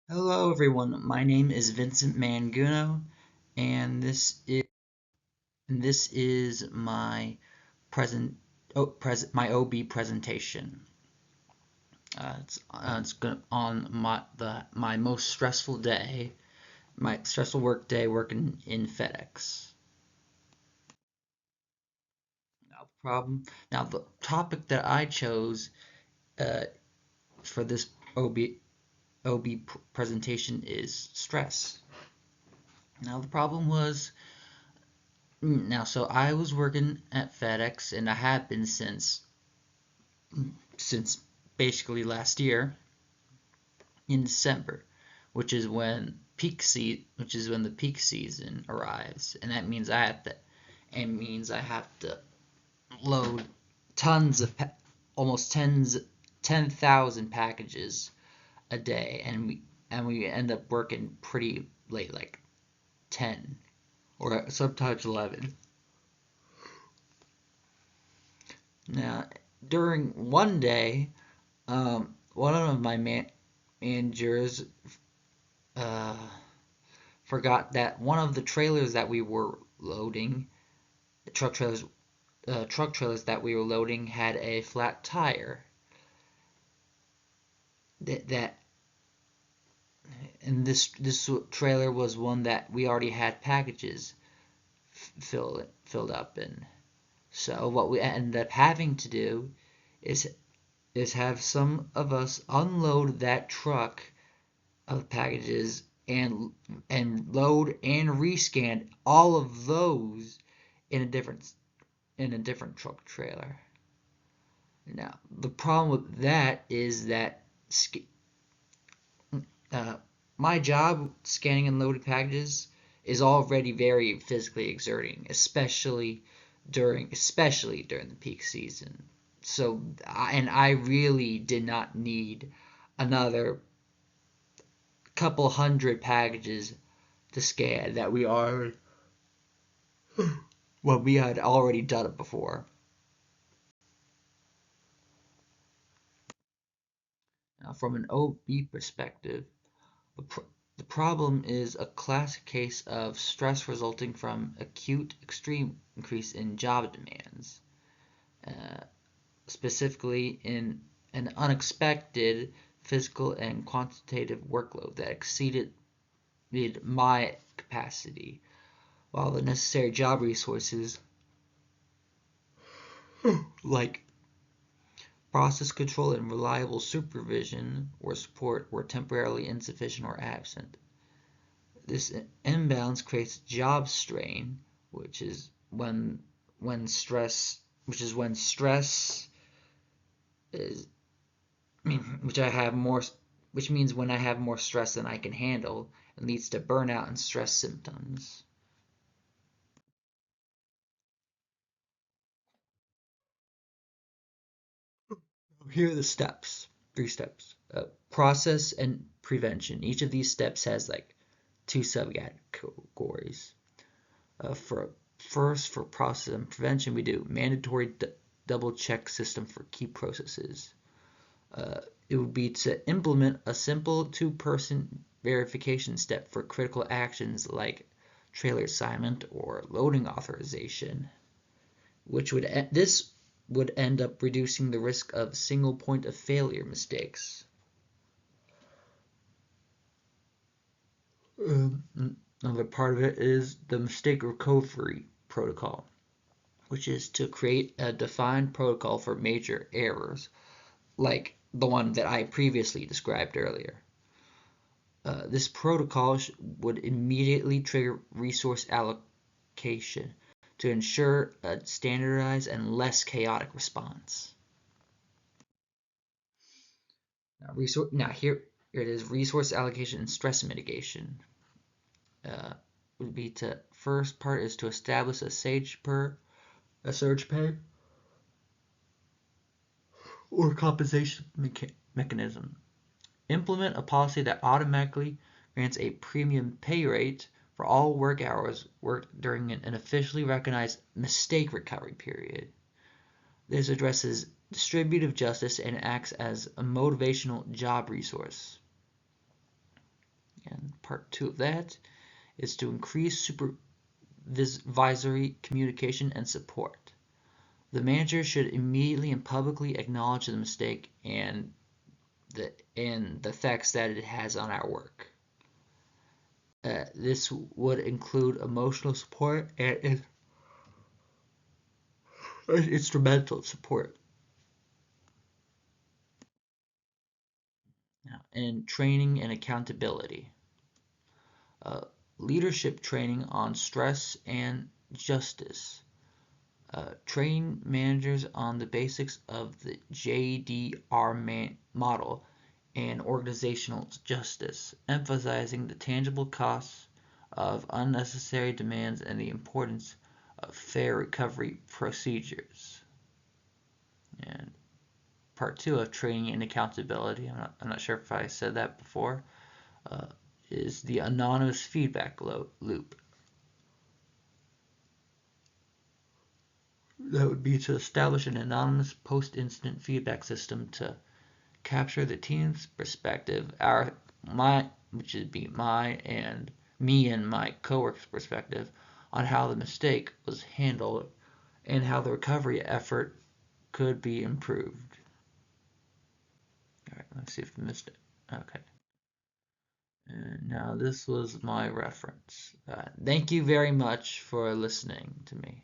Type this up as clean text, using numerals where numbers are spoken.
Hello everyone, my name is Vincent Manguno and this is my my OB presentation. It's on my most stressful day, my stressful work day working in FedEx. Now the topic that I chose uh, for this OB presentation is stress. Now the problem was so I was working at FedEx, and I have been since basically last year in December, which is when the peak season arrives, and that means I have to load tons of almost 10,000 packages a day, and we end up working pretty late, like 10 or sometimes 11. Now, during one day, one of my managers uh, forgot that one of the trailers that we were loading, truck trailers, truck trailers that we were loading had a flat tire. That and this trailer was one that we already had packages filled up in. So what we ended up having to do is have some of us unload that truck of packages and load and rescan all of those in a different truck trailer. Now, the problem with that is that uh, my job scanning and loading packages is already very physically exerting, especially during the peak season. And I really did not need another couple hundred packages to scan that we had already done it before. Now, from an OB perspective, the, pr- the problem is a classic case of stress resulting from acute extreme increase in job demands, uh, specifically in an unexpected physical and quantitative workload that exceeded my capacity, while the necessary job resources like process control and reliable supervision or support were temporarily insufficient or absent. This imbalance creates job strain, which is when stress, when stress is, which I have more, which means when I have more stress than I can handle, and leads to burnout and stress symptoms. Here are the steps. Three steps. Process and prevention. Each of these steps has like two subcategories. For process and prevention, we do mandatory double check system for key processes. It would be to implement a simple two-person verification step for critical actions like trailer assignment or loading authorization, which would this would end up reducing the risk of single point of failure mistakes. Another part of it is the mistake recovery protocol, which is to create a defined protocol for major errors, like the one that I previously described earlier. This protocol would immediately trigger resource allocation to ensure a standardized and less chaotic response. Here it is: resource allocation and stress mitigation. Uh, would be to First part is to establish a surge pay or compensation mechanism. Implement a policy that automatically grants a premium pay rate for all work hours worked during an officially recognized mistake recovery period. This addresses distributive justice and acts as a motivational job resource. And part 2 of that is to increase supervisory communication and support. The manager should immediately and publicly acknowledge the mistake and the effects that it has on our work. This would include emotional support and instrumental support. And training and accountability. Uh, Leadership training on stress and justice. Train managers on the basics of the JDR model and organizational justice, emphasizing the tangible costs of unnecessary demands and the importance of fair recovery procedures. And part 2 of training and accountability, I'm not sure if I said that before, uh, is the anonymous feedback loop. That would be to establish an anonymous post-incident feedback system to capture the team's perspective, which would be me and my coworker's perspective on how the mistake was handled and how the recovery effort could be improved. All right, let's see if I missed it. Okay. And now this was my reference. Thank you very much for listening to me.